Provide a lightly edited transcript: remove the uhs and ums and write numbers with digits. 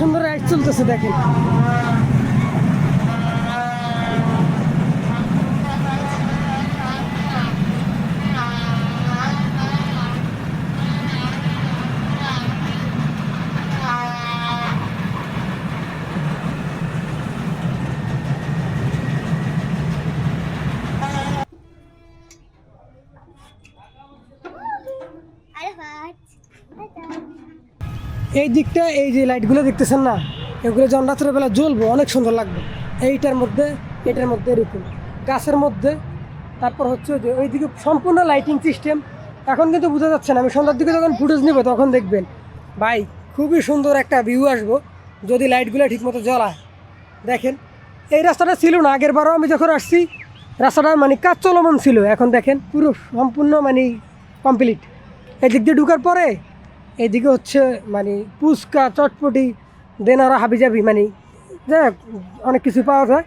সুন্দর রাইড চলতেছে দেখেন। এই দিকটা এই যে লাইটগুলো দেখতেছেন না, এগুলো যখন রাত্রেবেলা জ্বলবো অনেক সুন্দর লাগবে। এটার মধ্যে এরকম গাছের মধ্যে, তারপর হচ্ছে যে ওইদিকে সম্পূর্ণ লাইটিং সিস্টেম। এখন কিন্তু বোঝা যাচ্ছে না, আমি সন্ধ্যার দিকে যখন ফুটেজ নিব তখন দেখবেন ভাই খুবই সুন্দর একটা ভিউ আসবো যদি লাইটগুলো ঠিকমতো জ্বলায়। দেখেন এই রাস্তাটা ছিল না আগের বারও আমি যখন আসছি, রাস্তাটা মানে কাজ চলমান ছিল, এখন দেখেন পুরো সম্পূর্ণ মানে কমপ্লিট। এদিক দিয়ে ঢুকার পরে এইদিকে হচ্ছে মানে ফুচকা চটপটি দেন আরও হাবিজাবি মানে যাই হোক অনেক কিছু পাওয়া যায়।